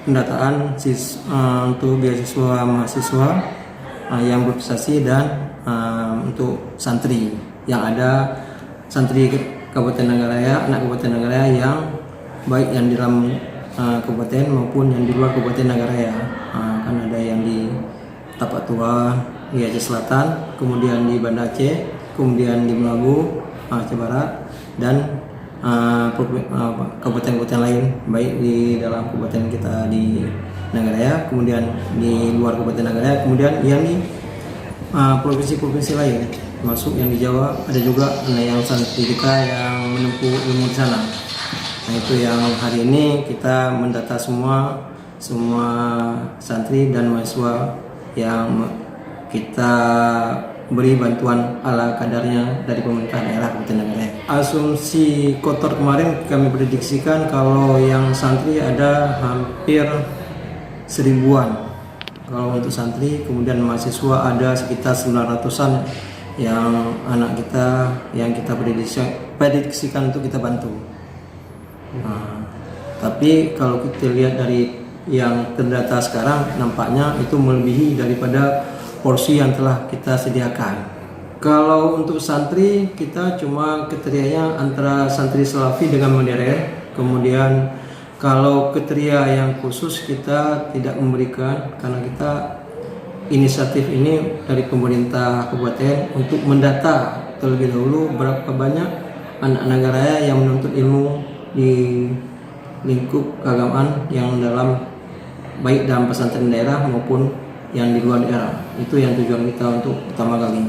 Pendataan untuk beasiswa mahasiswa yang berprestasi dan untuk santri yang ada santri Kabupaten Nagaraya, anak Kabupaten Nagaraya yang baik yang di dalam kabupaten maupun yang di luar Kabupaten Nagaraya. Kan ada yang di Tapak Tua, di Aceh Selatan, kemudian di Banda Aceh, kemudian di Melabu, Aceh Barat, dan kabupaten-kabupaten lain baik di dalam kabupaten kita di Nagaraya, kemudian di luar Kabupaten Nagaraya, kemudian yang di provinsi-provinsi lain, termasuk yang di Jawa ada juga yang santri kita yang menempuh ilmu di sana. Nah itu yang hari ini kita mendata semua santri dan mahasiswa yang kita beri bantuan ala kadarnya dari pemerintah daerah Kabupaten Nagaraya. Asumsi kotor kemarin kami prediksikan kalau yang santri ada hampir 1000-an. Kalau untuk santri, kemudian mahasiswa ada sekitar 900-an yang anak kita yang kita prediksikan untuk kita bantu. Tapi kalau kita lihat dari yang terdata sekarang, nampaknya itu melebihi daripada porsi yang telah kita sediakan. Kalau untuk santri, kita cuma kriterianya antara santri Salafi dengan modern. Kemudian kalau kriteria yang khusus kita tidak memberikan, karena kita inisiatif ini dari pemerintah kabupaten untuk mendata terlebih dahulu berapa banyak anak Nagaraya yang menuntut ilmu di lingkup keagamaan yang dalam baik dalam pesantren daerah maupun yang di luar daerah. Itu yang tujuan kita untuk pertama kali.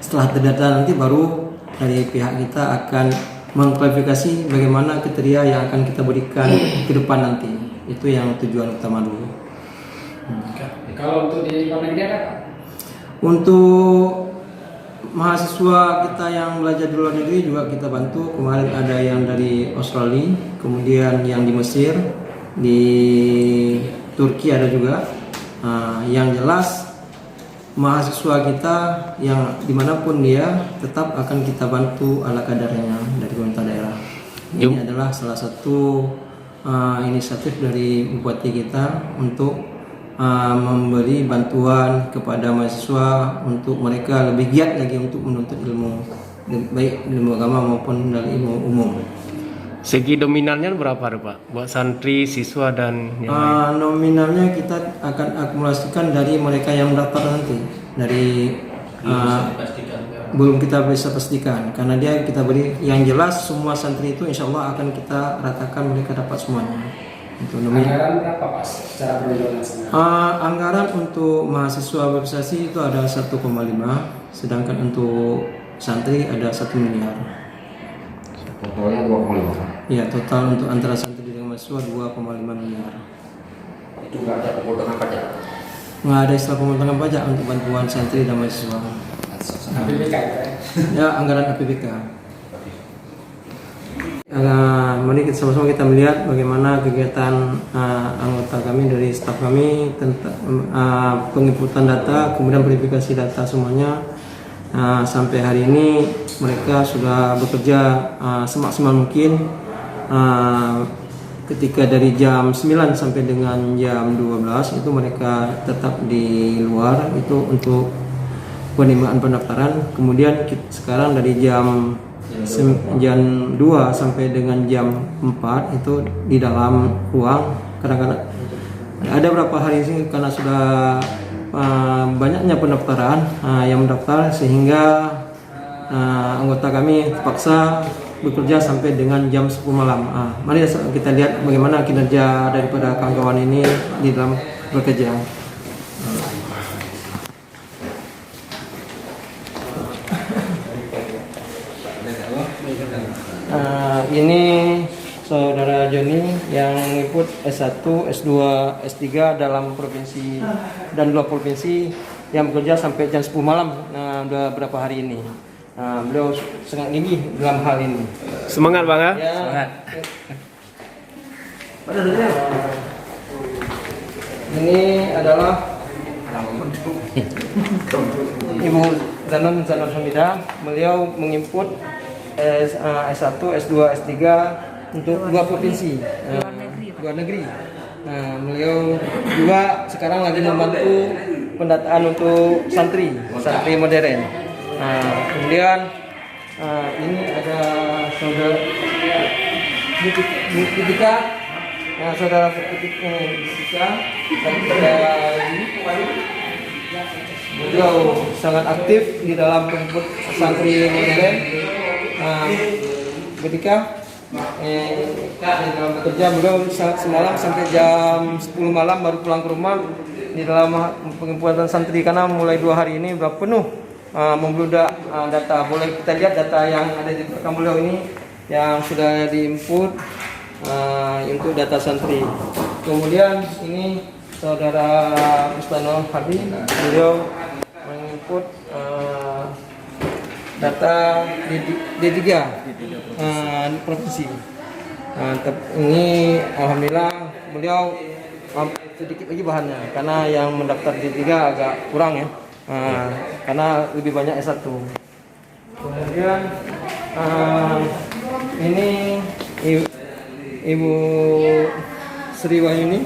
Setelah terdata nanti baru dari pihak kita akan mengklarifikasi bagaimana kriteria yang akan kita berikan ke depan nanti. Itu yang tujuan utama dulu. Kalau untuk di luar negeri ada apa? Untuk mahasiswa kita yang belajar di luar negeri juga kita bantu. Kemarin ada yang dari Australia, kemudian yang di Mesir, di Turki ada juga. Yang jelas mahasiswa kita yang dimanapun dia tetap akan kita bantu ala kadarnya dari pemerintah daerah. Ini adalah salah satu inisiatif dari bupati kita untuk memberi bantuan kepada mahasiswa untuk mereka lebih giat lagi untuk menuntut ilmu, baik ilmu agama maupun dari ilmu umum. Segi nominalnya berapa Pak? Buat santri, siswa dan yang lain? Nominalnya kita akan akumulasikan dari mereka yang mendaftar nanti. Dari belum kita bisa pastikan karena dia kita beri yang jelas semua santri itu insya Allah akan kita ratakan mereka dapat semuanya. Anggaran berapa Pak secara berjalan? Anggaran untuk mahasiswa berprestasi itu ada 1,5, sedangkan untuk santri ada 1 miliar. Totalnya 2,5. Ya, total untuk antara santri dengan mahasiswa 2,5 miliar. Itu nggak ada pemotongan pajak? Nggak ada istilah pemotongan pajak untuk bantuan santri dan mahasiswa. APBK Ya, anggaran APBK. Mari kita sama-sama kita melihat bagaimana kegiatan anggota kami dari staf kami tentang penginputan data, kemudian verifikasi data semuanya. Sampai hari ini mereka sudah bekerja semaksimal mungkin. Ketika dari jam 9 sampai dengan jam 12 itu mereka tetap di luar itu untuk penerimaan pendaftaran. Kemudian sekarang dari jam 2 sampai dengan jam 4 itu di dalam ruang. Kadang-kadang ada beberapa hari ini karena sudah banyaknya pendaftaran yang mendaftar sehingga anggota kami terpaksa bekerja sampai dengan jam 10 malam. Mari kita lihat bagaimana kinerja daripada kawan-kawan ini di dalam bekerja. Ini Saudara Joni yang ikut S1, S2, S3 dalam provinsi dan luar provinsi yang bekerja sampai jam 10 malam. Udah berapa hari ini. Beliau sangat gigih dalam hal ini. Semangat Bang ya? Semangat. Pada ini adalah Ibu Zanon Hamidah. Beliau menginput S1, S2, S3 untuk 2 provinsi luar negeri. Nah, beliau juga sekarang lagi membantu pendataan untuk santri modern. Nah, kemudian ini ada saudara Butika, saudara Butika, dan beliau sangat aktif di dalam penginput santri modern. Ketika dalam bekerja, beliau semalam sampai jam 10 malam baru pulang ke rumah di dalam penginputan santri, karena mulai 2 hari ini sudah penuh membludak data. Boleh kita lihat data yang ada di belakang beliau ini yang sudah diinput untuk data santri. Kemudian ini saudara Mustano Hardi, beliau menginput data D3 provinsi. Ini alhamdulillah beliau sedikit lagi bahannya, karena yang mendaftar D3 agak kurang ya, karena lebih banyak S1. Kemudian ini Ibu Sri Wahyuni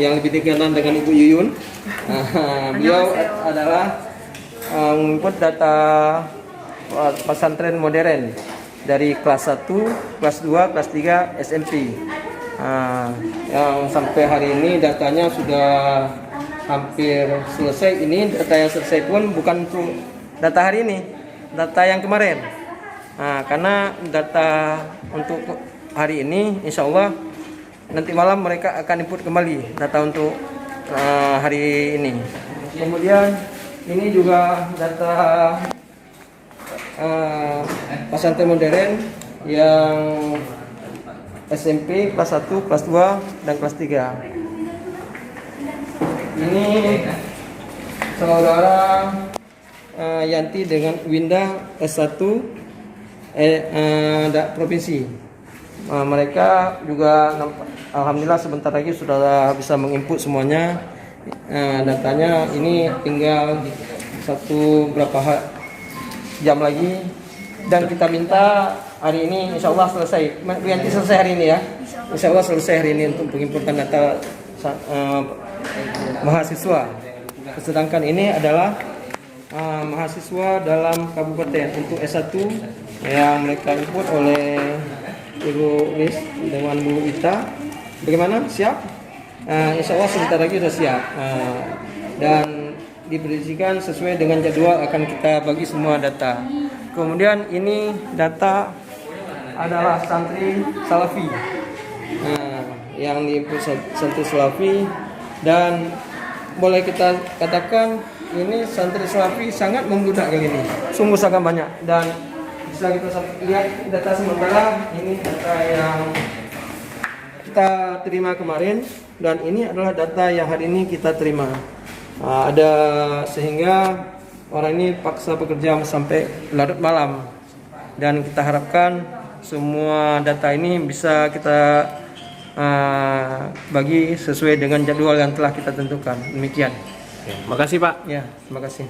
yang lebih dikenal dengan Ibu Yuyun. Beliau adalah menginput data pesantren modern dari kelas 1, kelas 2, kelas 3, SMP. Yang sampai hari ini datanya sudah hampir selesai. Ini data yang selesai pun bukan untuk data hari ini, data yang kemarin. Karena data untuk hari ini insya Allah nanti malam mereka akan input kembali data untuk hari ini. Kemudian ini juga data pesantren modern yang SMP kelas 1, kelas 2, dan kelas 3. Ini saudara Yanti dengan Winda S1 provinsi. Mereka juga alhamdulillah sebentar lagi sudah bisa menginput semuanya datanya. Ini tinggal berapa jam lagi, dan kita minta hari ini insya Allah selesai. Yanti selesai hari ini ya, insya Allah selesai hari ini untuk penginputan data mahasiswa. Sedangkan ini adalah mahasiswa dalam kabupaten untuk S1 yang mereka input oleh Ibu Lis dengan Bu Ita. Bagaimana? Siap? Insya Allah sebentar lagi sudah siap, dan diprediksikan sesuai dengan jadwal akan kita bagi semua data. Kemudian ini data adalah santri Salafi, yang diinput santri Salafi, dan boleh kita katakan ini santri Salafi sangat membludak kali ini, sungguh sangat banyak. Dan bisa kita lihat data sementara, ini data yang kita terima kemarin, dan ini adalah data yang hari ini kita terima. Ada sehingga orang ini paksa bekerja sampai larut malam, dan kita harapkan semua data ini bisa kita bagi sesuai dengan jadwal yang telah kita tentukan. Demikian. Makasih Pak. Ya, terima kasih.